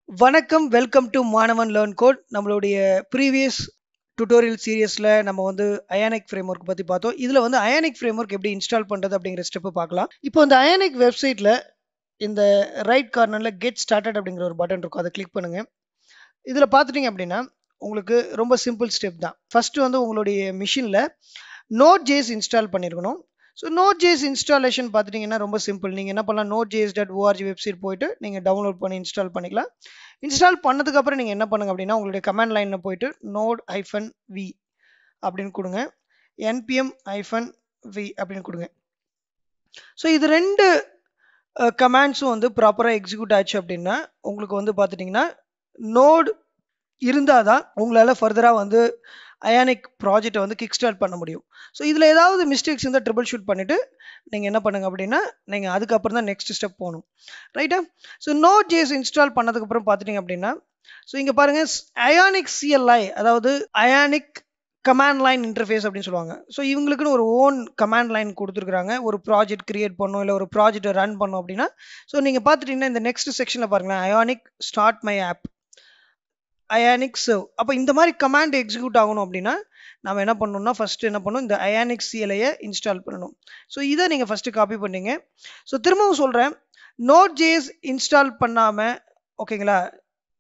வணக்கம் welcome to மாணவன் learn code நம்மளுடைய ப்ரீவியஸ் டுட்டோரியல் சீரியஸில் நம்ம வந்து அயானிக் ஃப்ரேம் ஒர்க் பற்றி பார்த்தோம். இதில் வந்து அயானிக் ஃப்ரேம் ஒர்க் எப்படி இன்ஸ்டால் பண்ணுறது அப்படிங்கிற ஸ்டெப்பு பார்க்கலாம். இப்போ இந்த அயானிக் வெப்சைட்டில் இந்த ரைட் கார்னரில் கெட் ஸ்டார்டட் அப்படிங்கிற ஒரு பட்டன் இருக்கும், அதை கிளிக் பண்ணுங்க. இதில் பார்த்துட்டிங்க அப்படின்னா உங்களுக்கு ரொம்ப சிம்பிள் ஸ்டெப் தான். ஃபர்ஸ்ட் வந்து உங்களுடைய மிஷினில் Node.js இன்ஸ்டால் பண்ணியிருக்கணும். ஸோ Node.js இன்ஸ்டாலேஷன் பார்த்துட்டிங்கன்னா ரொம்ப சிம்பிள். நீங்கள் என்ன பண்ணலாம், nodejs.org வெப்சைட் போயிட்டு நீங்கள் டவுன்லோட் பண்ணி இன்ஸ்டால் பண்ணிக்கலாம். இன்ஸ்டால் பண்ணதுக்கப்புறம் நீங்கள் என்ன பண்ணுங்க அப்படின்னா உங்களுடைய கமாண்ட் லைனில் போயிட்டு node-v அப்படின்னு கொடுங்க, npm-v அப்படின்னு கொடுங்க. ஸோ இது ரெண்டு கமாண்ட்ஸும் வந்து ப்ராப்பராக எக்ஸிக்யூட் ஆச்சு அப்படின்னா உங்களுக்கு வந்து பார்த்துட்டிங்கன்னா நோட் இருந்தால் தான் உங்களால் ஃபர்தராக வந்து அயானிக் ப்ராஜெக்டை வந்து கிக் ஸ்டார்ட் பண்ண முடியும். ஸோ இதில் ஏதாவது மிஸ்டேக்ஸ் இருந்தால் ட்ரிபிள் ஷூட் பண்ணிவிட்டு நீங்கள் என்ன பண்ணுங்க அப்படின்னா நீங்கள் அதுக்கப்புறம் தான் நெக்ஸ்ட் ஸ்டெப் போகணும், ரைட்டா? ஸோ Node.js இன்ஸ்டால் பண்ணதுக்கப்புறம் பார்த்துட்டிங்க அப்படின்னா ஸோ இங்கே பாருங்கள் அயானிக் CLI, அதாவது அயானிக் கமாண்ட் லைன் இன்டர்ஃபேஸ் அப்படின்னு சொல்லுவாங்க. ஸோ இவங்களுக்குன்னு ஒரு ஓன் கமாண்ட் லைன் கொடுத்துருக்காங்க. ஒரு ப்ராஜெக்ட் கிரியேட் பண்ணணும் இல்லை ஒரு ப்ராஜெக்டை ரன் பண்ணணும் அப்படின்னா ஸோ நீங்கள் பார்த்துட்டிங்கன்னா இந்த நெக்ஸ்ட் செக்ஷனில் பாருங்களேன், ionic start my app, ionic serve. அப்போ இந்த மாதிரி கமாண்ட் எக்ஸிக்யூட் ஆகணும் அப்படின்னா நம்ம என்ன பண்ணணும்னா ஃபர்ஸ்ட் என்ன பண்ணணும், இந்த அயானிக் CLI இன்ஸ்டால் பண்ணணும். ஸோ இதை நீங்கள் ஃபர்ஸ்ட் காப்பி பண்ணீங்க. ஸோ திரும்பவும் சொல்கிறேன், Node.js இன்ஸ்டால் பண்ணாமல் ஓகேங்களா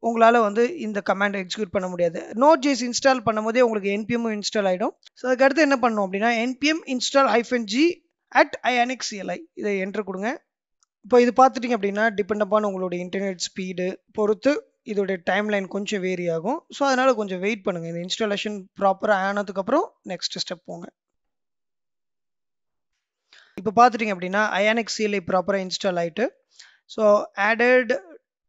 உங்களால் வந்து இந்த கமாண்ட் எக்ஸிக்யூட் பண்ண முடியாது. Node.js இன்ஸ்டால் பண்ணும்போதே உங்களுக்கு npm இன்ஸ்டால் ஆகிடும். ஸோ அதுக்கடுத்து என்ன பண்ணணும் அப்படின்னா npm install -g @ionic CLI இதை என்டர் கொடுங்க. இப்போ இது பார்த்துட்டிங்க அப்படின்னா டிபெண்ட் அப்பான் உங்களுடைய இன்டர்நெட் ஸ்பீடு பொறுத்து இதோடைய டைம் லைன் கொஞ்சம் வேரி ஆகும். ஸோ அதனால் கொஞ்சம் வெயிட் பண்ணுங்கள். இந்த இன்ஸ்டாலேஷன் ப்ராப்பராக ஆனதுக்கப்புறம் நெக்ஸ்ட் ஸ்டெப் போங்க. இப்போ பார்த்துட்டிங்க அப்படின்னா அயானிக் CLI ப்ராப்பராக இன்ஸ்டால் ஆகிட்டு so added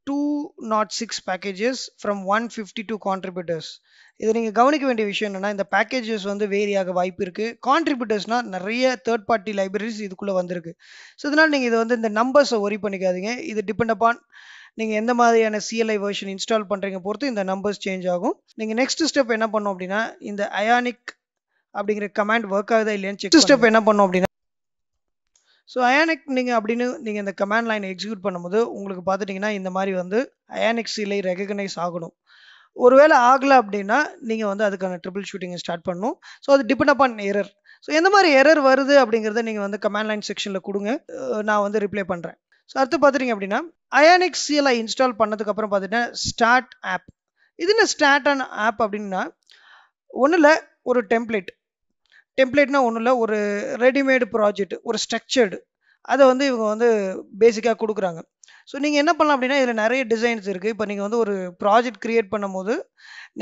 206 packages from 152 contributors. இதை நீங்கள் கவனிக்க வேண்டிய விஷயம் என்னென்னா இந்த பேக்கேஜஸ் வந்து வேரி ஆக வாய்ப்பு இருக்குது. கான்ட்ரிபியூட்டர்ஸ்னால் நிறைய தேர்ட் பார்ட்டி லைப்ரரிஸ் இதுக்குள்ளே வந்திருக்கு. ஸோ இதனால் நீங்கள் இதை வந்து இந்த நம்பர்ஸை ஒரி பண்ணிக்காதீங்க. இது டிபெண்ட் அப்பான் நீங்கள் எந்த மாதிரியான CLI வெர்ஷன் இன்ஸ்டால் பண்ணுறீங்க பொறுத்து இந்த நம்பர்ஸ் சேஞ்ச் ஆகும். நீங்கள் நெக்ஸ்ட் ஸ்டெப் என்ன பண்ணணும் அப்படின்னா இந்த அயானிக் அப்படிங்கிற கமாண்ட் ஒர்க் ஆகுதா இல்லையான்னு செக் ஸ்டெப் என்ன பண்ணணும் அப்படின்னா ஸோ அயானிக் நீங்கள் அப்படின்னு நீங்கள் இந்த கமாண்ட் லைன் எக்ஸிக்யூட் பண்ணும்போது உங்களுக்கு பார்த்துட்டிங்கன்னா இந்த மாதிரி வந்து அயானிக் CLI ரெகக்னைஸ் ஆகணும். ஒருவேளை ஆகலை அப்படின்னா நீங்கள் வந்து அதுக்கான ட்ரிபிள் ஷூட்டிங்கை ஸ்டார்ட் பண்ணணும். ஸோ அது டிபெண்ட் அப்பான் எரர். ஸோ எந்த மாதிரி எரர் வருது அப்படிங்கிறத நீங்கள் வந்து கமாண்ட் லைன் செக்ஷனில் கொடுங்க, நான் வந்து ரிப்ளை பண்ணுறேன். ஸோ அடுத்து பார்த்துட்டிங்க அப்படின்னா அயானிக் CLI இன்ஸ்டால் பண்ணதுக்கப்புறம் பார்த்துட்டேன் ஸ்டார்ட் ஆப். இது என்ன ஸ்டார்ட் ஆன் ஆப் அப்படின்னா ஒன்றும் இல்லை, ஒரு டெம்ப்ளேட்னா ஒன்றும் இல்லை, ஒரு ரெடிமேடு ப்ராஜெக்ட், ஒரு ஸ்ட்ரக்சர்டு அதை வந்து இவங்க வந்து பேசிக்காக கொடுக்குறாங்க. ஸோ நீங்கள் என்ன பண்ணலாம் அப்படின்னா இதில் நிறைய டிசைன்ஸ் இருக்குது. இப்போ நீங்கள் வந்து ஒரு ப்ராஜெக்ட் க்ரியேட் பண்ணும்போது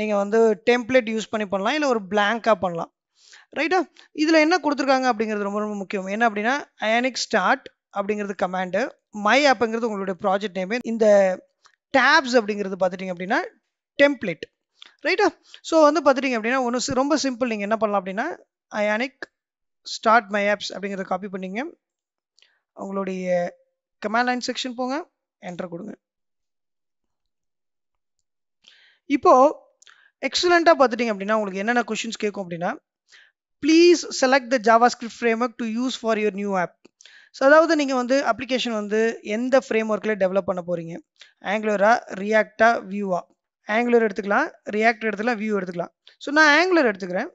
நீங்கள் வந்து டெம்ப்ளேட் யூஸ் பண்ணலாம், இல்லை ஒரு பிளாங்காக பண்ணலாம், ரைட்டா? இதில் என்ன கொடுத்துருக்காங்க அப்படிங்கிறது ரொம்ப ரொம்ப முக்கியம். என்ன அப்படின்னா அயானிக் ஸ்டார்ட் அப்படிங்கிறது கமாண்டு, மை ஆப்புங்கிறது உங்களுடைய ப்ராஜெக்ட் நேமு, இந்த டேப்ஸ் அப்படிங்கிறது பார்த்துட்டிங்க அப்படின்னா டெம்ப்ளேட், ரைட்டா? ஸோ வந்து பார்த்துட்டிங்க அப்படின்னா ஒன்று ரொம்ப சிம்பிள். நீங்கள் என்ன பண்ணலாம் அப்படின்னா அயானிக் ஸ்டார்ட் மை ஆப்ஸ் அப்படிங்கிறத காப்பி பண்ணிங்க, உங்களுடைய கமாண்ட் லைன் செக்ஷன் போங்க, என்டர் கொடுங்க. இப்போ எக்ஸலண்ட்டாக பார்த்துட்டிங்க அப்படின்னா உங்களுக்கு என்னென்ன கொஷின்ஸ் கேட்கும் அப்படின்னா please select the JavaScript framework to use for your new app. So அதாவது நீங்கள் வந்து அப்ளிகேஷன் வந்து எந்த ஃப்ரேம் ஒர்க்கில் டெவலப் பண்ண போகிறீங்க, ஆங்குலரா, ரியாக்டா, வியூவா? ஆங்குலர் எடுத்துக்கலாம், ரியாக்ட் எடுத்துக்கலாம், வியூ எடுத்துக்கலாம். ஸோ நான் ஆங்குலர் எடுத்துக்கிறேன்.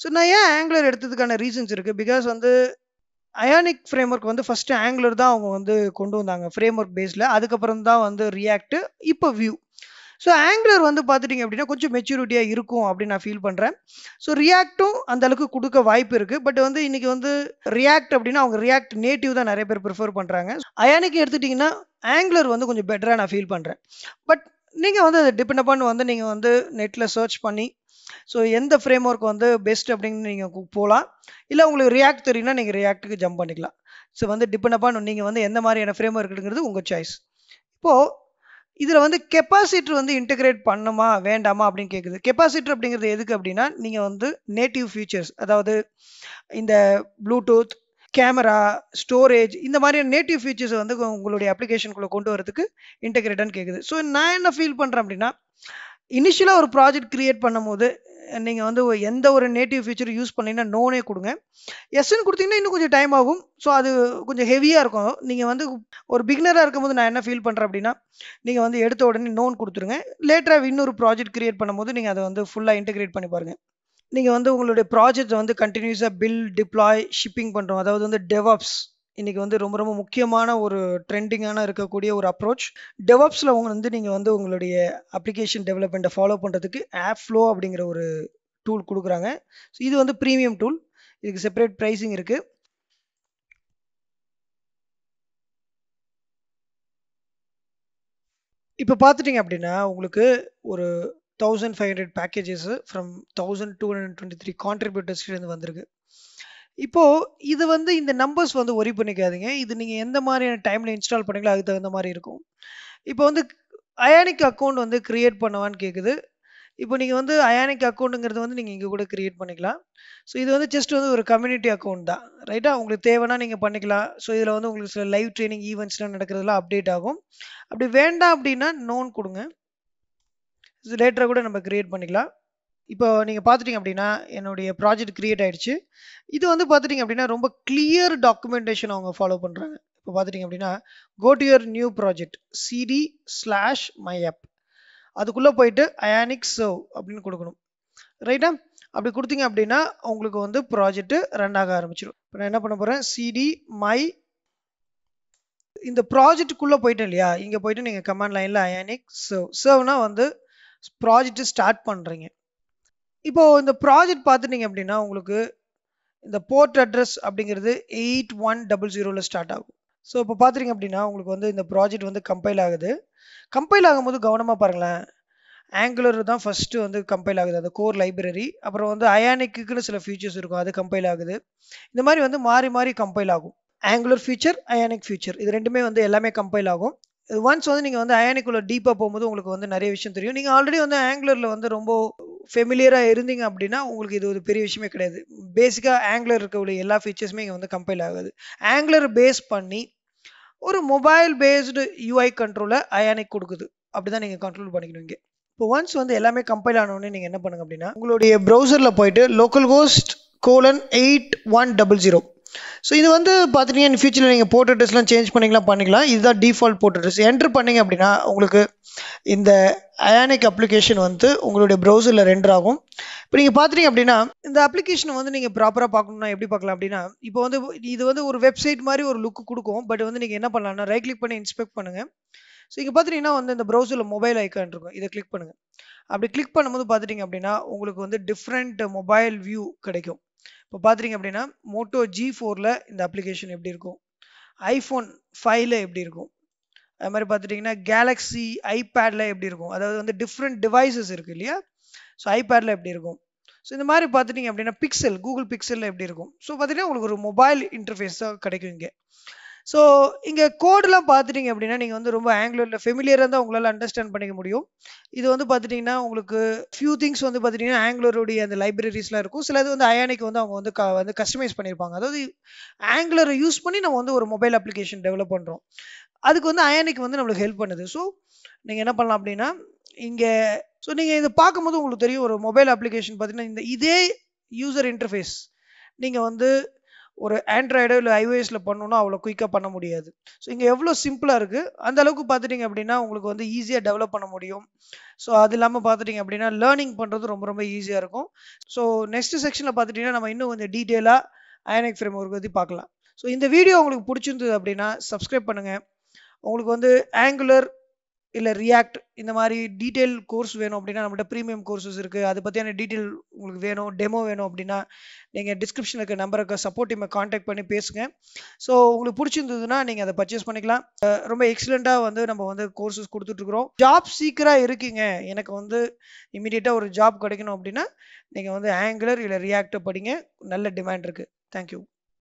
ஸோ நான் ஏன் ஆங்குலர் எடுத்ததுக்கான ரீசன்ஸ் இருக்குது. பிகாஸ் வந்து அயானிக் ஃப்ரேம் ஒர்க் வந்து ஃபஸ்ட்டு ஆங்குலர் தான் அவங்க வந்து கொண்டு வந்தாங்க ஃப்ரேம் ஒர்க் பேஸில், அதுக்கப்புறம் தான் வந்து ரியாக்ட், இப்போ வியூ. ஸோ ஆங்குலர் வந்து பார்த்துட்டிங்க அப்படின்னா கொஞ்சம் மெச்சூரிட்டியாக இருக்கும் அப்படின்னு நான் ஃபீல் பண்ணுறேன். ஸோ ரியாக்டும் அந்த அளவுக்கு கொடுக்க வாய்ப்பு இருக்குது. பட் வந்து இன்றைக்கி வந்து ரியாக்ட் அப்படின்னா அவங்க ரியாக்ட் நேட்டிவ் தான் நிறைய பேர் ப்ரிஃபர் பண்ணுறாங்க. அயானிக் எடுத்துட்டிங்கன்னா ஆங்குலர் வந்து கொஞ்சம் பெட்டராக நான் ஃபீல் பண்ணுறேன். பட் நீங்கள் வந்து அதை டிபெண்ட் அப்பான் வந்து நீங்கள் வந்து நெட்டில் சர்ச் பண்ணி ஸோ எந்த ஃப்ரேம் ஒர்க் வந்து பெஸ்ட் அப்படின்னு நீங்கள் போகலாம், இல்லை உங்களுக்கு ரியாக்ட் தெரியும்னா நீங்கள் ரியாக்ட்டுக்கு ஜம்ப் பண்ணிக்கலாம். ஸோ வந்து டிபெண்ட் அப்பான் நீங்கள் வந்து எந்த மாதிரியான ஃப்ரேம் ஒர்க்குங்கிறது உங்கள் சாய்ஸ். இப்போது இதில் வந்து கெப்பாசிட்டர் வந்து இன்டெகிரேட் பண்ணுமா வேண்டாமா அப்படின்னு கேட்குது. கெப்பாசிட்டர் அப்படிங்கிறது எதுக்கு அப்படின்னா நீங்கள் வந்து நேட்டிவ் ஃபீச்சர்ஸ், அதாவது இந்த ப்ளூடூத், கேமரா, ஸ்டோரேஜ், இந்த மாதிரியான நேட்டிவ் ஃபீச்சர்ஸ் வந்து உங்களுடைய அப்ளிகேஷனுக்குள்ளே கொண்டு வரதுக்கு இன்டெகிரேட்டான்னு கேட்குது. ஸோ நான் என்ன ஃபீல் பண்ணுறேன் அப்படின்னா இனிஷியலாக ஒரு ப்ராஜெக்ட் க்ரியேட் பண்ணும்போது நீங்கள் வந்து எந்த ஒரு நேட்டிவ் ஃபீச்சர் யூஸ் பண்ணீங்கன்னா நோனே கொடுங்க. எஸ்ன்னு கொடுத்தீங்கன்னா இன்னும் கொஞ்சம் டைம் ஆகும். ஸோ அது கொஞ்சம் ஹெவியாக இருக்கும். நீங்கள் வந்து ஒரு பிகினராக இருக்கும்போது நான் என்ன ஃபீல் பண்ணுறேன் அப்படின்னா, நீங்கள் வந்து எடுத்த உடனே நோன் கொடுத்துருங்க. லேட்டராக இன்னொரு ப்ராஜெக்ட் கிரியேட் பண்ணும்போது நீங்கள் அதை வந்து ஃபுல்லாக இன்டெகிரேட் பண்ணி பாருங்க. நீங்கள் வந்து உங்களுடைய ப்ராஜெக்ட் வந்து கண்டினியூஸாக டிப்ளாய், ஷிப்பிங் பண்ணுறோம். அதாவது வந்து டெவாப்ஸ் இன்னைக்கு வந்து ரொம்ப ரொம்ப முக்கியமான ஒரு ட்ரெண்டிங்கான இருக்கக்கூடிய ஒரு அப்ரோச். டெவாப்ஸில் வந்து நீங்கள் வந்து உங்களுடைய அப்ளிகேஷன் டெவலப்மெண்ட்டை ஃபாலோ பண்ணுறதுக்கு ஆப் ஃப்ளோ அப்படிங்கிற ஒரு டூல் கொடுக்குறாங்க. ஸோ இது வந்து ப்ரீமியம் டூல். இதுக்கு செப்பரேட் ப்ரைஸிங் இருக்குது. இப்போ பார்த்துட்டிங்க அப்படின்னா உங்களுக்கு ஒரு 1500 பேக்கேஜஸ் ஃப்ரம் 1223 கான்ட்ரிபியூட்டர்ஸ்லேருந்து வந்திருக்கு. இப்போ இது வந்து இந்த நம்பர்ஸ் வந்து ஒரி பண்ணிக்காதீங்க. இது நீங்க எந்த மாதிரியான டைம்ல இன்ஸ்டால் பண்ணீங்களோ அதுக்கு தகுந்த மாதிரி இருக்கும். இப்போ வந்து அயானிக் அக்கவுண்ட் வந்து கிரியேட் பண்ணவான்னு கேக்குது. இப்போ நீங்க வந்து அயானிக் அக்கவுண்ட்ங்கிறது வந்து நீங்க இங்க கூட கிரியேட் பண்ணிக்கலாம். ஸோ இது வந்து ஜஸ்ட் வந்து ஒரு கம்யூனிட்டி அக்கவுண்ட் தான். ரைட்டா? உங்களுக்கு தேவைன்னா நீங்க பண்ணிக்கலாம். ஸோ இதுல வந்து உங்களுக்கு சில லைவ் ட்ரெய்னிங் ஈவென்ட்ஸ்லாம் நடக்கிறதெல்லாம் அப்டேட் ஆகும். அப்படி வேண்டாம் அப்படின்னா நோன் கொடுங்க. இது லேட்டரா கூட நம்ம கிரியேட் பண்ணிக்கலாம். இப்போ நீங்க பார்த்துட்டீங்க அப்படின்னா, என்னுடைய ப்ராஜெக்ட் கிரியேட் ஆயிடுச்சு. இது வந்து பார்த்துட்டீங்க அப்படின்னா, ரொம்ப கிளியர் டாக்குமெண்டேஷன் அவங்க ஃபாலோ பண்றாங்க. இப்போ பார்த்துட்டீங்க அப்படின்னா, go to your new project cd/my app. அதுக்குள்ள போயிட்டு அயானிக் சர்வ் அப்படின்னு கொடுக்கணும். ரைட்டா? அப்படி கொடுத்தீங்க அப்படின்னா, உங்களுக்கு வந்து ப்ராஜெக்ட் ரன் ஆக ஆரம்பிச்சிடும். இப்போ நான் என்ன பண்ண போறேன், my இந்த ப்ராஜெக்ட்டுக்குள்ள போயிட்டேன் இல்லையா? இங்க போயிட்டு நீங்க கமாண்ட் லைன்ல அயானிக் சர்வ்னா வந்து ப்ராஜெக்ட் ஸ்டார்ட் பண்றீங்க. இப்போ இந்த ப்ராஜெக்ட் பார்த்துட்டீங்க அப்படின்னா, உங்களுக்கு இந்த போர்ட் அட்ரஸ் அப்படிங்கிறது 8100ல ஸ்டார்ட் ஆகும். ஸோ இப்போ பார்த்துட்டீங்க அப்படின்னா, உங்களுக்கு வந்து இந்த ப்ராஜெக்ட் வந்து கம்பைல் ஆகுது. கம்பைல் ஆகும்போது கவனமா பாருங்களேன். ஆங்குலர் தான் ஃபர்ஸ்ட் வந்து கம்பைல் ஆகுது. அந்த கோர் லைப்ரரி. அப்புறம் வந்து அயானிக்குன்னு சில ஃபீச்சர்ஸ் இருக்கும். அது கம்பைல் ஆகுது. இந்த மாதிரி வந்து மாறி மாறி கம்பைல் ஆகும். ஆங்குலர் ஃபீச்சர், அயானிக் ஃபீச்சர் இது ரெண்டுமே வந்து எல்லாமே கம்பைல் ஆகும். ஒன்ஸ் வந்து நீங்க வந்து அயானிக்குள்ள டீப்பா போகும்போது உங்களுக்கு வந்து நிறைய விஷயம் தெரியும். நீங்க ஆல்ரெடி வந்து ஆங்குலர்ல வந்து ரொம்ப ஃபெமிலியரா இருந்தீங்க அப்படின்னா உங்களுக்கு இது ஒரு பெரிய விஷயமே கிடையாது. பேசிக்கா ஆங்குலர் இருக்கக்கூடிய எல்லா ஃபீச்சர்ஸுமே இங்க வந்து கம்பைல் ஆகுது. ஆங்குலர் பேஸ் பண்ணி ஒரு மொபைல் பேஸ்டு யூஐ கண்ட்ரோலை அயானிக் கொடுக்குது. அப்படிதான் நீங்க கண்ட்ரோல் பண்ணிக்கணும் இங்க. இப்போ ஒன்ஸ் வந்து எல்லாமே கம்பைல் ஆனோடனே நீங்க என்ன பண்ணுங்க அப்படின்னா, உங்களுடைய ப்ரௌசர்ல போயிட்டு லோக்கல் ஹோஸ்ட் :8100. ஸோ இது வந்து பார்த்துட்டீங்கன்னா இன் ஃபியூச்சரில் நீங்கள் போர்ட் அட்ரஸ்லாம் சேஞ்ச் பண்ணிக்கலாம். இதுதான் டிஃபால்ட் போர்ட் அட்ரஸ். என்ட்ரு பண்ணீங்க அப்படின்னா உங்களுக்கு இந்த அயானிக் அப்ளிகேஷன் வந்து உங்களுடைய ப்ரௌசரில் ரெண்டர் ஆகும். இப்போ நீங்கள் பார்த்துட்டீங்க அப்படின்னா இந்த அப்ளிகேஷனை வந்து நீங்கள் ப்ராப்பராக பார்க்கணும்னா எப்படி பார்க்கலாம் அப்படின்னா, இப்போ வந்து இது வந்து ஒரு வெப்சைட் மாதிரி ஒரு லுக் கொடுக்கும். பட் வந்து நீங்கள் என்ன பண்ணலாம்னா ரைட் கிளிக் பண்ணி இன்ஸ்பெக்ட் பண்ணுங்க. ஸோ இங்கே பார்த்துட்டீங்கன்னா வந்து இந்த ப்ரௌசரில் மொபைல் ஐக்கான் இருக்கும். இதை கிளிக் பண்ணுங்க. அப்படி கிளிக் பண்ணும்போது பார்த்துட்டீங்க அப்படின்னா உங்களுக்கு வந்து டிஃப்ரெண்ட் மொபைல் வியூ கிடைக்கும். இப்போ பார்த்துட்டீங்க அப்படின்னா மோட்டோ G4ல இந்த அப்ளிகேஷன் எப்படி இருக்கும், ஐஃபோன் 5ல எப்படி இருக்கும், அது மாதிரி பார்த்துட்டிங்கன்னா கேலக்ஸி ஐபேடில் எப்படி இருக்கும். அதாவது வந்து டிஃப்ரெண்ட் டிவைசஸ் இருக்குது இல்லையா? ஸோ ஐபேடில் எப்படி இருக்கும். ஸோ இந்த மாதிரி பார்த்துட்டிங்க அப்படின்னா கூகுள் பிக்சலில் எப்படி இருக்கும். ஸோ பார்த்துட்டிங்கன்னா உங்களுக்கு ஒரு மொபைல் இன்டர்ஃபேஸ் தான் கிடைக்கும் இங்கே. ஸோ இங்கே கோடெலாம் பார்த்துட்டிங்க அப்படின்னா நீங்கள் வந்து ரொம்ப ஆங்குலரில் ஃபெமிலியராக தான் உங்களால் அண்டர்ஸ்டாண்ட் பண்ணிக்க முடியும். இது வந்து பார்த்துட்டிங்கன்னா உங்களுக்கு ஃபியூ திங்ஸ் வந்து பார்த்துட்டிங்கன்னா ஆங்குலருடைய அந்த லைப்ரரிஸ்லாம் இருக்கும். சிலது வந்து அயானிக் வந்து அவங்க வந்து கஸ்டமைஸ் பண்ணியிருப்பாங்க. அதாவது ஆங்குலரை யூஸ் பண்ணி நம்ம வந்து ஒரு மொபைல் அப்ளிகேஷன் டெவலப் பண்ணுறோம். அதுக்கு வந்து அயானிக் வந்து நம்மளுக்கு ஹெல்ப் பண்ணுது. ஸோ நீங்கள் என்ன பண்ணலாம் அப்படின்னா இங்கே நீங்கள் இதை பார்க்கும்போது உங்களுக்கு தெரியும் ஒரு மொபைல் அப்ளிகேஷன் பார்த்தீங்கன்னா இதே யூசர் இன்டர்ஃபேஸ் நீங்கள் வந்து ஒரு ஆண்ட்ராய்டோ இல்லை ஐஓஎஸ்ல பண்ணணும்னா அவ்வளோ குயிக்காக பண்ண முடியாது. ஸோ இங்கே எவ்வளோ சிம்பிளாக இருக்குது அந்த அளவுக்கு பார்த்துட்டிங்க அப்படின்னா உங்களுக்கு வந்து ஈஸியாக டெவலப் பண்ண முடியும். ஸோ அது இல்லாமல் பார்த்துட்டிங்க அப்படின்னா லேர்னிங் பண்ணுறது ரொம்ப ரொம்ப ஈஸியாக இருக்கும். ஸோ நெக்ஸ்ட் செக்ஷனில் பார்த்துட்டிங்கன்னா நம்ம இன்னும் கொஞ்சம் டீட்டெயிலாக அயானிக் ஃப்ரேம் ஒர்க் பற்றி பார்க்கலாம். ஸோ இந்த வீடியோ உங்களுக்கு பிடிச்சிருந்தது அப்படின்னா சப்ஸ்கிரைப் பண்ணுங்கள். உங்களுக்கு வந்து ஆங்குலர் இல்லை ரியாக்ட் இந்த மாதிரி டீட்டெயில் கோர்ஸ் வேணும் அப்படின்னா நம்மகிட்ட ப்ரீமியம் கோர்சஸ் இருக்குது. அதை பற்றியான டீட்டெயில் உங்களுக்கு வேணும், டெமோ வேணும் அப்படின்னா நீங்கள் டிஸ்கிரிப்ஷனில் இருக்க நம்பருக்கு சப்போர்ட் டீமை காண்டாக்ட் பண்ணி பேசுங்க. ஸோ உங்களுக்கு பிடிச்சிருந்ததுன்னா நீங்கள் அதை பர்ச்சேஸ் பண்ணிக்கலாம். ரொம்ப எக்ஸலண்ட்டாக வந்து நம்ம வந்து கோர்சஸ் கொடுத்துட்ருக்குறோம். ஜாப் சீக்கராக இருக்கீங்க, எனக்கு வந்து இமீடியட்டாக ஒரு ஜாப் கிடைக்கணும் அப்படின்னா நீங்கள் வந்து ஆங்குலர் இல்லை ரியாக்டை படிங்க. நல்ல டிமாண்ட் இருக்குது. தேங்க்யூ.